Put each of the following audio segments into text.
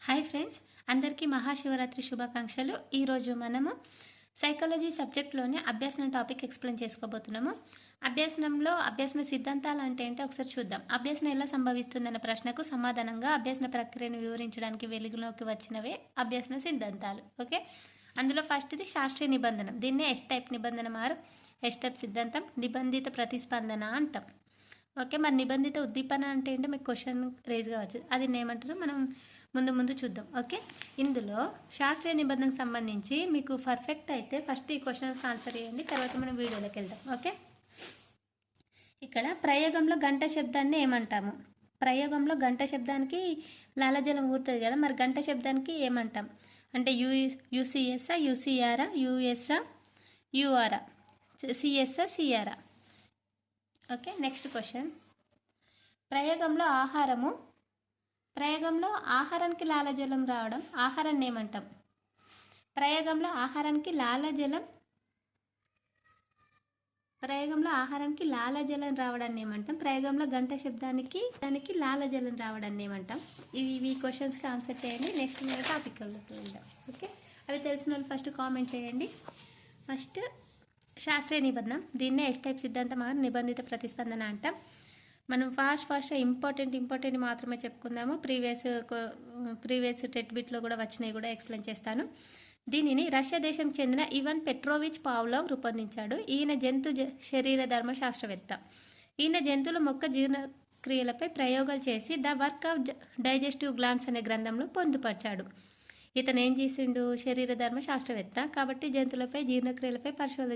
Hi friends, అందరికీ మహాశివరాత్రి శుభాకాంక్షలు. ఈరోజు మనము సైకాలజీ సబ్జెక్ట్లోనే అభ్యాసన టాపిక్ ఎక్స్ప్లెయిన్ చేసుకోబోతున్నాము. అభ్యాసన సిద్ధాంతాలు అంటే ఏంటో ఒకసారి చూద్దాం. అభ్యాసన ఎలా సంభవిస్తుందన్న ప్రశ్నకు సమాధానంగా అభ్యాసన ప్రక్రియను వివరించడానికి వెలుగులోకి వచ్చినవే అభ్యాసన సిద్ధాంతాలు. ఓకే, అందులో ఫస్ట్ది శాస్త్రీయ నిబంధన. దీన్నే ఎస్ టైప్ నిబంధన మారు ఎస్ టైప్ సిద్ధాంతం, నిబంధిత ప్రతిస్పందన అంటాం. ఓకే, మరి నిబంధిత ఉద్దీపన అంటే ఏంటో మీకు క్వశ్చన్ రేజ్ కావచ్చు. అది ఏమంటారు మనం ముందు చూద్దాం. ఓకే, ఇందులో శాస్త్రీయ నిబంధనకు సంబంధించి మీకు పర్ఫెక్ట్ అయితే ఫస్ట్ ఈ క్వశ్చన్స్కి ఆన్సర్ చేయండి, తర్వాత మనం వీడియోలోకి వెళ్దాం. ఓకే, ఇక్కడ ప్రయోగంలో గంట శబ్దాన్ని ఏమంటాము? ప్రయోగంలో గంట శబ్దానికి లాలజలం ఊరుతుంది కదా, మరి గంట శబ్దానికి ఏమంటాం అంటే యూసీఎస్ఆ, యూసీఆరా, యూఎస్ఆ, యూఆర్ఆ, సిఎస్ఆ, సిఆర్ఆ. Okay, next question. ప్రయోగంలో ఆహారానికి లాలజలం రావడం ఆహారాన్ని ఏమంటాం? ప్రయోగంలో ఆహారానికి లాలజలం రావడాన్ని ఏమంటాం? ప్రయోగంలో గంట శబ్దానికి దానికి లాలజలం రావడాన్ని ఏమంటాం? ఇవి క్వశ్చన్స్కి ఆన్సర్ చేయండి. నెక్స్ట్ నేను టాపిక్లోకి వెళ్దాం. ఓకే, అవి తెలిసిన వాళ్ళు ఫస్ట్ కామెంట్ చేయండి. ఫస్ట్ శాస్త్రీయ నిబంధన, దీన్నే ఎస్ టైప్ సిద్ధాంతం నిబంధిత ప్రతిస్పందన అంటాం. మనం ఫాస్ట్ ఇంపార్టెంట్ మాత్రమే చెప్పుకుందాము. ప్రీవియస్ టెట్ బిట్లో కూడా వచ్చినవి కూడా ఎక్స్ప్లెయిన్ చేస్తాను. దీనిని రష్యా దేశంకి చెందిన ఇవన్ పెట్రోవిచ్ పావ్లోవ్ రూపొందించాడు. ఈయన శరీర ధర్మ శాస్త్రవేత్త. ఈయన జంతువుల మొక్క జీర్ణక్రియలపై ప్రయోగాలు చేసి the work of digestive glands అనే గ్రంథంలో పొందుపరిచాడు. ఇతను ఏం చేసిండు? శరీర ధర్మ శాస్త్రవేత్త కాబట్టి జంతువులపై జీర్ణక్రియలపై పరిశోధన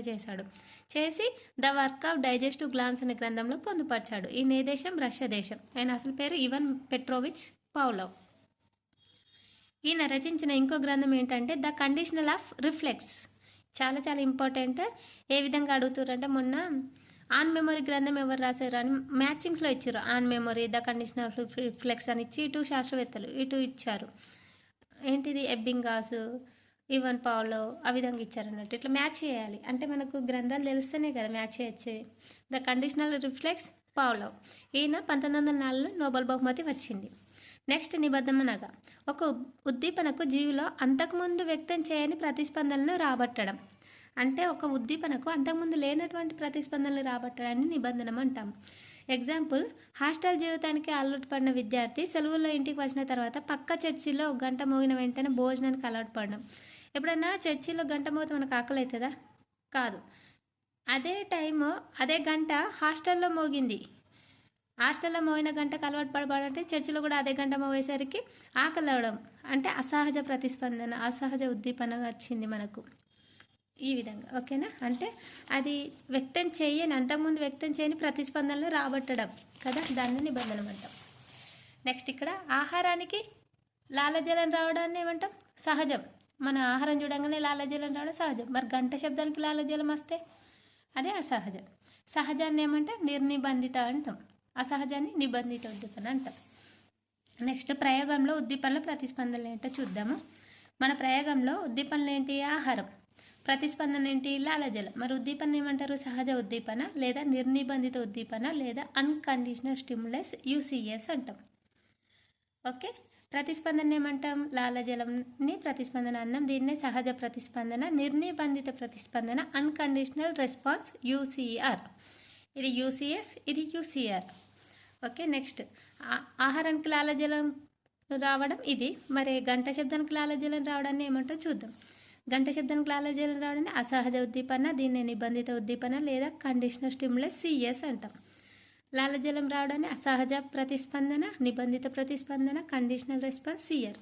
చేసి the work of digestive glands అనే గ్రంథంలో పొందుపరిచాడు. ఈ ఏ దేశం? రష్యా దేశం. ఆయన అసలు పేరు ఇవన్ పెట్రోవిచ్ పావ్లోవ్. ఈయన రచించిన ఇంకో గ్రంథం ఏంటంటే ద కండిషనల్ ఆఫ్ రిఫ్లెక్స్. చాలా ఇంపార్టెంట్. ఏ విధంగా అడుగుతారంటే మొన్న ఆన్ మెమొరీ గ్రంథం ఎవరు రాశారు అని మ్యాచింగ్స్లో ఇచ్చారు. On memory, the conditional of reflex అని ఇచ్చి ఇటు శాస్త్రవేత్తలు ఇటు ఇచ్చారు. ఏంటిది? ఎబ్బింగాసు, ఇవన్ పావ్లోవ్ ఆ విధంగా ఇచ్చారన్నట్టు. ఇట్లా మ్యాచ్ చేయాలి అంటే మనకు గ్రంథాలు తెలిస్తేనే కదా మ్యాచ్ చేయొచ్చు. The conditional reflex Pavlov. ఈయన 1904లో నోబెల్ బహుమతి వచ్చింది. నెక్స్ట్ నిబంధనగా ఒక ఉద్దీపనకు జీవిలో అంతకుముందు వ్యక్తం చేయని ప్రతిస్పందనలను రాబట్టడం. అంటే ఒక ఉద్దీపనకు అంతకుముందు లేనటువంటి ప్రతిస్పందనలు రాబట్టడాన్ని నిబంధన అంటాం. ఎగ్జాంపుల్, హాస్టల్ జీవితానికి అలవాటు పడిన విద్యార్థి సెలవుల్లో ఇంటికి వచ్చిన తర్వాత పక్క చర్చిలో గంట మోగిన వెంటనే భోజనానికి అలవాటు పడడం. ఎప్పుడన్నా చర్చిలో గంట మోగితే మనకు ఆకలి అవుతుందా? కాదు. అదే గంట హాస్టల్లో మోగింది. హాస్టల్లో మోగిన గంటకు అలవాటు పడబడంటే చర్చిలో కూడా అదే గంట మోగేసరికి ఆకలి అవడం అంటే అసహజ ప్రతిస్పందన, అసహజ ఉద్దీపన వచ్చింది మనకు ఈ విధంగా. ఓకేనా? అంటే అది అంతకుముందు వ్యక్తం చేయని ప్రతిస్పందనలు రాబట్టడం కదా, దాన్ని నిబంధన అంటాం. నెక్స్ట్ ఇక్కడ ఆహారానికి లాలజలం రావడాన్ని ఏమంటాం? సహజం. మన ఆహారం చూడంగానే లాలజలం రావడం సహజం. మరి గంట శబ్దానికి లాలజలం వస్తే అదే అసహజం. సహజాన్ని ఏమంటే నిర్నిబంధిత అంటాం, అసహజాన్ని నిబంధిత ఉద్దీపన అంటాం. నెక్స్ట్ ప్రయోగంలో ఉద్దీపనల ప్రతిస్పందనలు ఏంటో చూద్దాము. మన ప్రయోగంలో ఉద్దీపనలు ఏంటి? ఆహారం. ప్రతిస్పందన ఏంటి? లాలజలం. మరి ఉద్దీపన ఏమంటారు? సహజ ఉద్దీపన లేదా నిర్నిబంధిత ఉద్దీపన లేదా అన్కండిషనల్ స్టిమ్యులస్, యూసీఎస్ అంటాం. ఓకే, ప్రతిస్పందన ఏమంటాం? లాలజలంని ప్రతిస్పందన అన్నాం. దీన్నే సహజ ప్రతిస్పందన, నిర్నిబంధిత ప్రతిస్పందన, అన్కండిషనల్ రెస్పాన్స్, యూసీఆర్. ఇది యూసీఎస్, ఇది యూసీఆర్. ఓకే, నెక్స్ట్ ఆహారానికి లాలజలం రావడం ఇది. మరి గంట శబ్దానికి లాలజలం రావడాన్ని ఏమంటారో చూద్దాం. గంట శబ్దానికి లాలజలం రావడాన్ని అసహజ ఉద్దీపన, దీన్ని నిబంధిత ఉద్దీపన లేదా కండిషనల్ స్టిమ్యులస్, సిఎస్ అంటాం. లాలజలం రావడాన్ని అసహజ ప్రతిస్పందన, నిబంధిత ప్రతిస్పందన, కండిషనల్ రెస్పాన్స్, సిఆర్.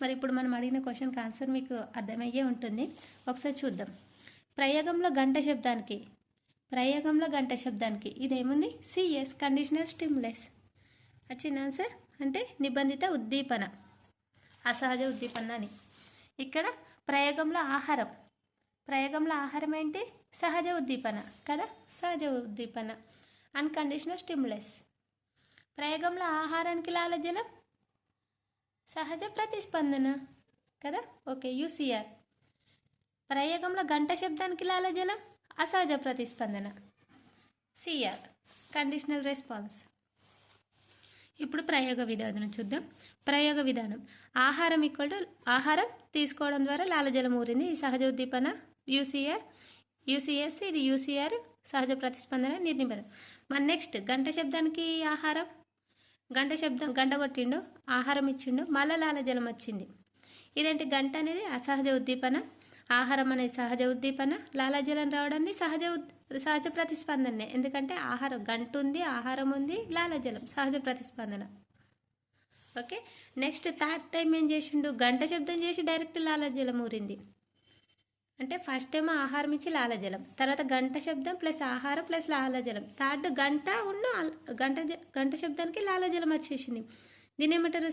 మరి ఇప్పుడు మనం అడిగిన క్వశ్చన్కి ఆన్సర్ మీకు అర్థమయ్యే ఉంటుంది. ఒకసారి చూద్దాం. ప్రయోగంలో గంట శబ్దానికి ఇదేముంది? CS, conditional stimulus. వచ్చింది ఆన్సర్. అంటే నిబంధిత ఉద్దీపన, అసహజ ఉద్దీపన అని. ఇక్కడ ప్రయోగంలో ఆహారం ఏంటి? సహజ ఉద్దీపన కదా, సహజ ఉద్దీపన, అన్కండిషనల్ స్టిమ్యులస్. ప్రయోగంలో ఆహారానికి లాలజలం సహజ ప్రతిస్పందన కదా, ఓకే, యూసీఆర్. ప్రయోగంలో గంట శబ్దానికి లాలజలం అసహజ ప్రతిస్పందన, సిఆర్, కండిషనల్ రెస్పాన్స్. ఇప్పుడు ప్రయోగ విధానం చూద్దాం. ప్రయోగ విధానం ఆహారం ఆహారం తీసుకోవడం ద్వారా లాలజలం ఊరింది. ఈ సహజ ఉద్దీపన యూసీఎస్, ఇది యూసీఆర్ సహజ ప్రతిస్పందన నిర్నిబంధం. మరి నెక్స్ట్ గంట శబ్దానికి ఆహారం, గంట కొట్టిండు, ఆహారం ఇచ్చిండు, మళ్ళా లాలజలం వచ్చింది. ఇదేంటి? గంట అనేది అసహజ ఉద్దీపన, ఆహారం అనేది సహజ ఉద్దీపన, లాలజలం రావడాన్ని సహజ ప్రతిస్పందనే. ఎందుకంటే ఆహారం గంట ఉంది, ఆహారం ఉంది, లాలజలం సహజ ప్రతిస్పందన. ఓకే, నెక్స్ట్ థర్డ్ టైం ఏం చేసిండు? గంట శబ్దం చేసి డైరెక్ట్ లాలజలం ఊరింది. అంటే ఫస్ట్ ఏమో ఆహారం ఇచ్చి లాలజలం, తర్వాత గంట శబ్దం ప్లస్ ఆహారం ప్లస్ లాలజలం, థర్డ్ గంట శబ్దానికి లాలజలం వచ్చేసింది. దీని ఏమంటారు?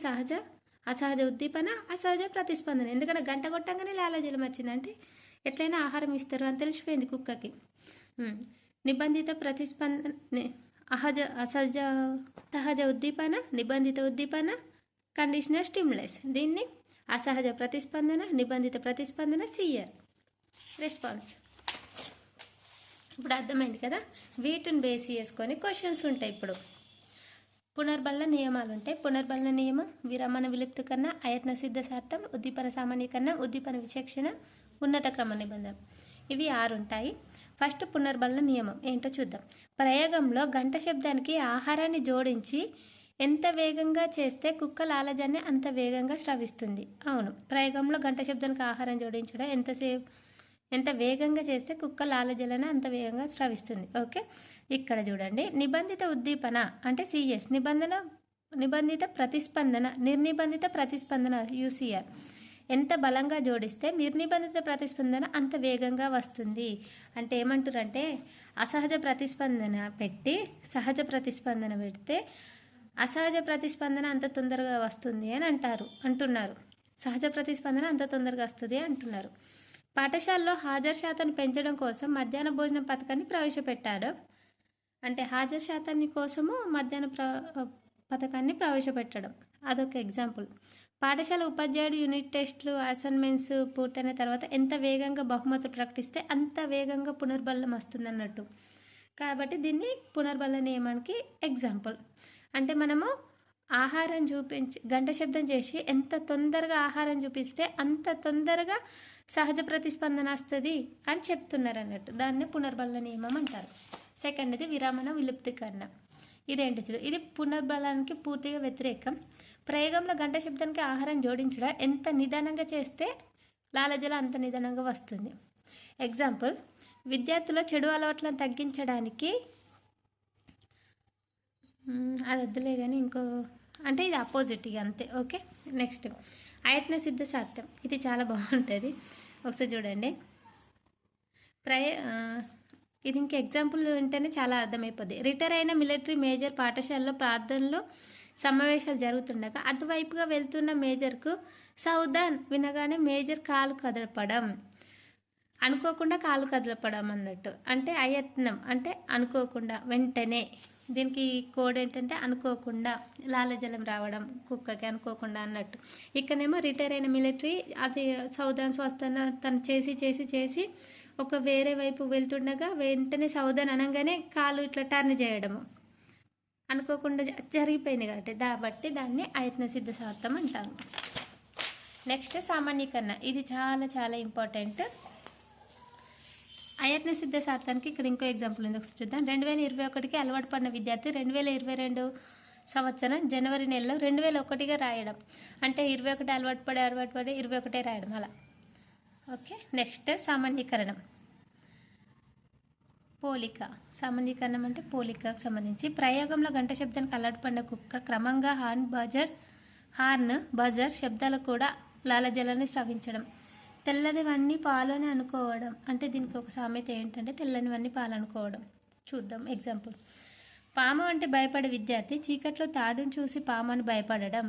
అసహజ ఉద్దీపన, అసహజ ప్రతిస్పందన. ఎందుకంటే గంట కొట్టంగానే లాలజలం వచ్చిందంటే ఎట్లయినా ఆహారం ఇస్తారు అని తెలిసిపోయింది కుక్కకి. నిబంధిత ప్రతిస్పందన, సహజ ఉద్దీపన, నిబంధిత ఉద్దీపన, కండిషనల్ స్టిమ్యులస్. దీన్ని అసహజ ప్రతిస్పందన, నిబంధిత ప్రతిస్పందన, సిఆర్ రెస్పాన్స్. ఇప్పుడు అర్థమైంది కదా? వీటిని బేస్ చేసుకొని క్వశ్చన్స్ ఉంటాయి. ఇప్పుడు పునర్బలన నియమాలు ఉంటాయి. పునర్బలన నియమం, విరమణ విలుప్తీకరణ, అయత్న సిద్ధ సార్థం, ఉద్దీపన సామాన్యీకరణ, ఉద్దీపన విచక్షణ, ఉన్నత క్రమ నిబంధన. ఇవి 6 ఉంటాయి. ఫస్ట్ పునర్బలన నియమం ఏంటో చూద్దాం. ప్రయోగంలో గంట శబ్దానికి ఆహారాన్ని జోడించి ఎంత వేగంగా చేస్తే కుక్క లాలజాన్ని అంత వేగంగా స్రవిస్తుంది. అవును, ప్రయోగంలో గంట శబ్దానికి ఆహారం జోడించడం ఎంత వేగంగా చేస్తే కుక్క లాలజలను అంత వేగంగా స్రవిస్తుంది. ఓకే, ఇక్కడ చూడండి. నిబంధిత ఉద్దీపన అంటే సిఎస్, నిబంధిత ప్రతిస్పందన, నిర్నిబంధిత ప్రతిస్పందన యూసీఆర్. ఎంత బలంగా జోడిస్తే నిర్నిబంధిత ప్రతిస్పందన అంత వేగంగా వస్తుంది. అంటే ఏమంటారంటే అసహజ ప్రతిస్పందన పెట్టి సహజ ప్రతిస్పందన పెడితే అసహజ ప్రతిస్పందన అంత తొందరగా వస్తుంది అని అంటున్నారు. సహజ ప్రతిస్పందన అంత తొందరగా వస్తుంది అంటున్నారు. పాఠశాలలో హాజరు శాతాన్ని పెంచడం కోసం మధ్యాహ్న భోజన పథకాన్ని ప్రవేశపెట్టారు. అంటే హాజరు శాతాన్ని కోసము మధ్యాహ్న పథకాన్ని ప్రవేశపెట్టడం అదొక ఎగ్జాంపుల్. పాఠశాల ఉపాధ్యాయుడు యూనిట్ టెస్టులు, అసైన్మెంట్స్ పూర్తయిన తర్వాత ఎంత వేగంగా బహుమతులు ప్రకటిస్తే అంత వేగంగా పునర్బలనం వస్తుంది అన్నట్టు. కాబట్టి దీన్ని పునర్బలన నియమానికి ఎగ్జాంపుల్. అంటే మనము ఆహారం చూపించి గంట శబ్దం చేసి ఎంత తొందరగా ఆహారం చూపిస్తే అంత తొందరగా సహజ ప్రతిస్పందన వస్తుంది అని చెప్తున్నారు అన్నట్టు. దాన్ని పునర్బలన నియమం అంటారు. సెకండ్ది విరమణ విలుప్తీకరణ. ఇదేంటి చూడు, ఇది పునర్బలానికి పూర్తిగా వ్యతిరేకం. ప్రయోగంలో గంట శబ్దానికి ఆహారం జోడించడం ఎంత నిదానంగా చేస్తే లాలజలం అంత నిదానంగా వస్తుంది. ఎగ్జాంపుల్, విద్యార్థుల చెడు అలవాట్లను తగ్గించడానికి అది వద్దులే కానీ ఇంకో అంటే ఇది అపోజిట్ ఇక అంతే. ఓకే, నెక్స్ట్ అయత్న సిద్ధ సార్థం. ఇది చాలా బాగుంటుంది, ఒకసారి చూడండి. ఇది ఇంకా ఎగ్జాంపుల్ వింటేనే చాలా అర్థమైపోద్ది. రిటైర్ అయిన మిలిటరీ మేజర్ పాఠశాలలో ప్రార్థనలో సమావేశాలు జరుగుతుండగా అటువైపుగా వెళ్తున్న మేజర్కు సౌదాన్ వినగానే మేజర్ కాలు కదలపడం, అనుకోకుండా కాలు కదలపడం అన్నట్టు. అంటే అయత్నం అంటే అనుకోకుండా, వెంటనే. దీనికి కోడ్ ఏంటంటే అనుకోకుండా లాలజలం రావడం కుక్కకి, అనుకోకుండా అన్నట్టు. ఇక్కడనేమో రిటైర్ అయిన మిలిటరీ అది సౌదాన్ స్వస్థన తను చేసి ఒక వేరే వైపు వెళ్తుండగా వెంటనే సౌదాన్ అనగానే కాలు ఇట్లా టర్న్ చేయడము అనుకోకుండా జరిగిపోయింది కాబట్టి దాన్ని అయత్న సిద్ధ సార్థం అంటాము. నెక్స్ట్ సామాన్యీకరణ. ఇది చాలా చాలా ఇంపార్టెంట్. అయత్న సిద్ధ సార్థానికి ఇక్కడ ఇంకో ఎగ్జాంపుల్ ఉంది, ఒకసారి చూద్దాం. 2021కి అలవాటు పడిన విద్యార్థి 2022 సంవత్సరం జనవరి నెలలో 2001గా రాయడం. అంటే 21 అలవాటు పడి 21 రాయడం అలా. ఓకే, నెక్స్ట్ సామాన్యీకరణం. పోలిక. సామాన్యీకరణం అంటే పోలికకు సంబంధించి. ప్రయోగంలో గంట శబ్దానికి అలవాటు పడిన కుక్క క్రమంగా హార్న్, బజర్ శబ్దాలు కూడా లాలజలాన్ని స్రవించడం. తెల్లనివన్నీ పాలు అని అనుకోవడం. అంటే దీనికి ఒక సామెత ఏంటంటే తెల్లనివన్నీ పాలు అనుకోవడం. చూద్దాం ఎగ్జాంపుల్. పాము అంటే భయపడే విద్యార్థి చీకట్లో తాడును చూసి పాము అని భయపడడం.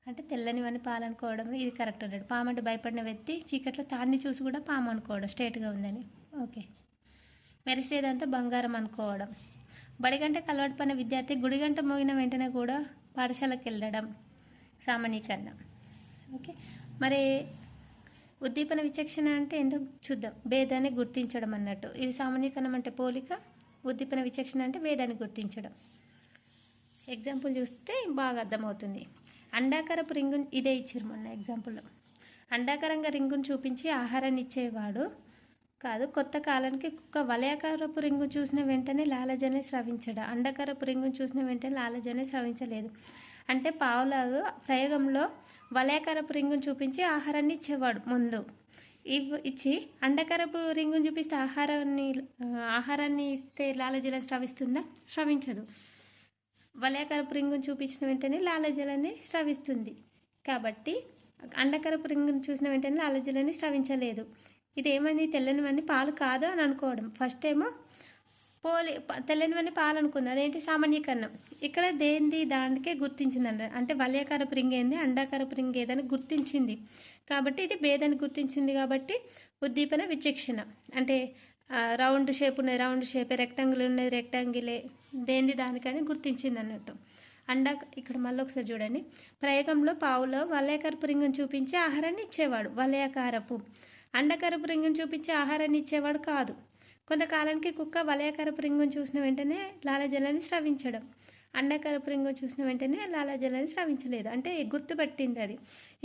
అంటే తెల్లనివన్నీ పాలు అనుకోవడం ఇది కరెక్ట్ అన్నాడు. పాము అంటే భయపడిన వ్యక్తి చీకట్లో తాడిని చూసి కూడా పాము అనుకోవడం, స్ట్రైట్గా ఉందని. ఓకే, మెరిసేదంతా బంగారం అనుకోవడం. బడిగంటకు అలవాటు పడిన విద్యార్థి గుడిగంట మోగిన వెంటనే కూడా పాఠశాలకు వెళ్ళడం, సామాన్యీకరణ. ఓకే, మరి ఉద్దీపన విచక్షణ అంటే ఏంటో చూద్దాం. భేదాన్ని గుర్తించడం అన్నట్టు. ఇది సామాన్యీకరణం అంటే పోలిక, ఉద్దీపన విచక్షణ అంటే భేదాన్ని గుర్తించడం. ఎగ్జాంపుల్ చూస్తే బాగా అర్థమవుతుంది. అండాకారపు రింగు ఇదే ఇచ్చారు మొన్న ఎగ్జాంపుల్లో. అండాకారంగా రింగును చూపించి ఆహారాన్ని ఇచ్చేవాడు కాదు. కొత్త కాలానికి కుక్క వలయాకారపు రింగు చూసిన వెంటనే లాలజని స్రవించడా. అండాకారపు రింగును చూసిన వెంటనే లాలజని స్రవించలేదు. అంటే పావులాగు ప్రయోగంలో వలయాకారపు రింగును చూపించి ఆహారాన్ని ఇచ్చేవాడు ముందు. ఇచ్చి అండాకారపు రింగును చూపిస్తే ఆహారాన్ని ఇస్తే లాలజలం స్రవిస్తుందా? స్రవించదు. వలయాకారపు రింగును చూపించిన వెంటనే లాలజలాన్ని స్రవిస్తుంది. కాబట్టి అండాకారపు రింగును చూసిన వెంటనే లాలజలాన్ని స్రవించలేదు. ఇది ఏమని? తెల్లనివన్నీ పాలు కాదు అని అనుకోవడం. ఫస్ట్ ఏమో తెల్లనివన్నీ పాలు అనుకుంది. అదేంటి? సామాన్యీకరణం. ఇక్కడ దేంది దానికే గుర్తించింది అంటే వలయాకారపు రింగ్ ఏంది, అండాకారపు రింగ్ ఏదని గుర్తించింది. కాబట్టి ఇది భేదాన్ని గుర్తించింది. కాబట్టి ఉద్దీపన విచక్షణ. అంటే రౌండ్ షేప్ ఉన్నది రౌండ్ షేపే, రెక్టాంగిల్ ఉన్నది రెక్టాంగిలే, దేంది దానికని గుర్తించింది అన్నట్టు. ఇక్కడ మళ్ళీ ఒకసారి చూడండి. ప్రయోగంలో పావులో వలయాకారపు రింగును చూపించి ఆహారాన్ని ఇచ్చేవాడు. వలయాకారపు. అండాకారపు రింగును చూపించి ఆహారాన్ని ఇచ్చేవాడు కాదు. కొంతకాలానికి కుక్క వలయాకారపు రింగును చూసిన వెంటనే లాలజలాన్ని స్రవించడం. అండాకారపు రింగును చూసిన వెంటనే లాలజలాన్ని స్రవించలేదు. అంటే గుర్తుపట్టింది అది.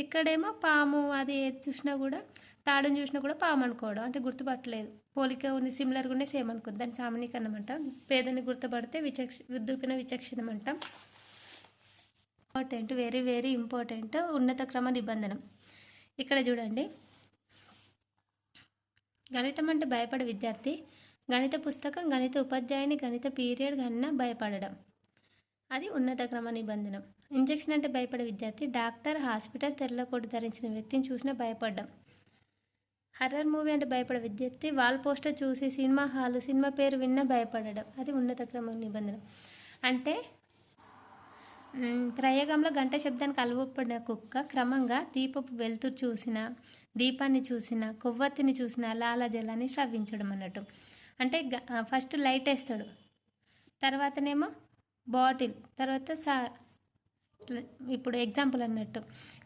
ఇక్కడేమో పాము అది చూసినా కూడా, తాడుని చూసినా కూడా పాము అనుకోవడం. అంటే గుర్తుపట్టలేదు. పోలిక ఉంది, సిమిలర్గా ఉండే సేమ్ అనుకుంది. దాన్ని సామాన్యీకరణం అంటాం. పేదని గుర్తుపడితే ఉద్దీపన విచక్షణం అంటాం. ఇంపార్టెంట్, వెరీ వెరీ ఇంపార్టెంట్ ఉన్నత క్రమ నిబంధనం. ఇక్కడ చూడండి. గణితం అంటే భయపడే విద్యార్థి గణిత పుస్తకం, గణిత ఉపాధ్యాయుని, గణిత పీరియడ్ కన్నా భయపడడం. అది ఉన్నత క్రమ నిబంధనం. ఇంజెక్షన్ అంటే భయపడే విద్యార్థి డాక్టర్, హాస్పిటల్, తెల్ల కోటు ధరించిన వ్యక్తిని చూసినా భయపడ్డం. హర్రర్ మూవీ అంటే భయపడే విద్యార్థి వాల్ పోస్టర్ చూసి, సినిమా హాలు, సినిమా పేరు విన్నా భయపడడం. అది ఉన్నత క్రమ నిబంధన. అంటే ప్రయోగంలో గంట శబ్దానికి అలవాటుపడిన కుక్క క్రమంగా దీపపు వెలుతురు చూసిన, దీపాన్ని చూసిన, కొవ్వొత్తిని చూసిన లాలజలాన్ని స్రవించడం అన్నట్టు. అంటే ఫస్ట్ లైట్ వేస్తాడు, తర్వాతనేమో బాటిల్, తర్వాత ఇప్పుడు ఎగ్జాంపుల్ అన్నట్టు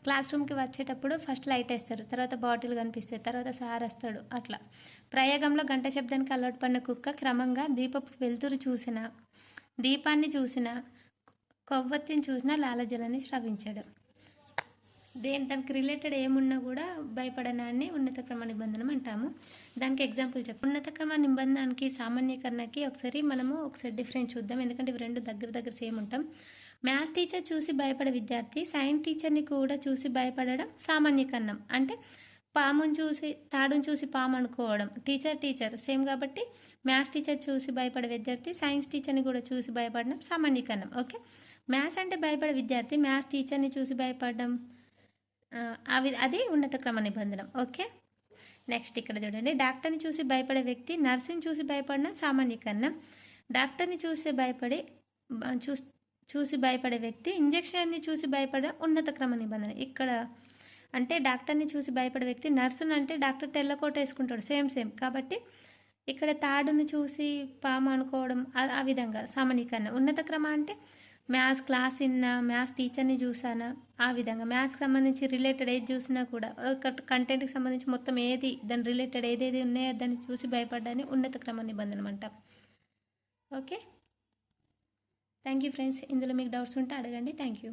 క్లాస్ రూమ్కి వచ్చేటప్పుడు ఫస్ట్ లైట్ వేస్తారు, తర్వాత బాటిల్ కనిపిస్తుంది, తర్వాత సార్ వస్తాడు. అట్లా ప్రయోగంలో గంట శబ్దానికి అలవాటు పడిన కుక్క క్రమంగా దీపపు వెలుతురు చూసిన, దీపాన్ని చూసిన, కొవ్వొత్తిని చూసినా లాలజలాన్ని స్రవించడం. దానికి రిలేటెడ్ ఏమున్నా కూడా భయపడనాన్ని ఉన్నత క్రమ నిబంధనం అంటాము. దానికి ఎగ్జాంపుల్ ఉన్నత క్రమ నిబంధనకి సామాన్యీకరణకి ఒకసారి డిఫరెన్స్ చూద్దాం. ఎందుకంటే ఇవి రెండు దగ్గర సేమ్ ఉంటాం. మ్యాథ్స్ టీచర్ చూసి భయపడే విద్యార్థి సైన్స్ టీచర్ని కూడా చూసి భయపడడం సామాన్యీకరణం. అంటే పాముని చూసి, తాడుని చూసి పాము అనుకోవడం. టీచర్ సేమ్ కాబట్టి మ్యాథ్స్ టీచర్ చూసి భయపడే విద్యార్థి సైన్స్ టీచర్ని కూడా చూసి భయపడడం సామాన్యీకరణం. ఓకే. మ్యాథ్స్ అంటే భయపడే విద్యార్థి మ్యాథ్స్ టీచర్ని చూసి భయపడడం, అది ఉన్నత క్రమ నిబంధనం. ఓకే. నెక్స్ట్ ఇక్కడ చూడండి. డాక్టర్ని చూసి భయపడే వ్యక్తి నర్సుని చూసి భయపడడం సామాన్యీకరణం. డాక్టర్ని చూసి భయపడే వ్యక్తి ఇంజెక్షన్ని చూసి భయపడడం ఉన్నత క్రమ నిబంధన. ఇక్కడ అంటే డాక్టర్ని చూసి భయపడే వ్యక్తి, నర్సుని అంటే డాక్టర్ తెల్లకోట వేసుకుంటాడు, సేమ్. కాబట్టి ఇక్కడ తాడును చూసి పాము అనుకోవడం, ఆ విధంగా సామాన్యీకరణ. ఉన్నత క్రమ అంటే మ్యాథ్స్ క్లాస్ విన్నా, మ్యాథ్స్ టీచర్ని చూసానా, ఆ విధంగా మ్యాథ్స్కి సంబంధించి రిలేటెడ్ ఏది చూసినా కూడా, కంటెంట్కి సంబంధించి మొత్తం ఏది దాని రిలేటెడ్ ఏదేది ఉన్నాయో దాన్ని చూసి భయపడ్డాన్ని ఉన్నత క్రమ నిబంధన అంటాం. ఓకే. Thank you friends. ఇందులో మీకు డౌట్స్ ఉంటే అడగండి. Thank you.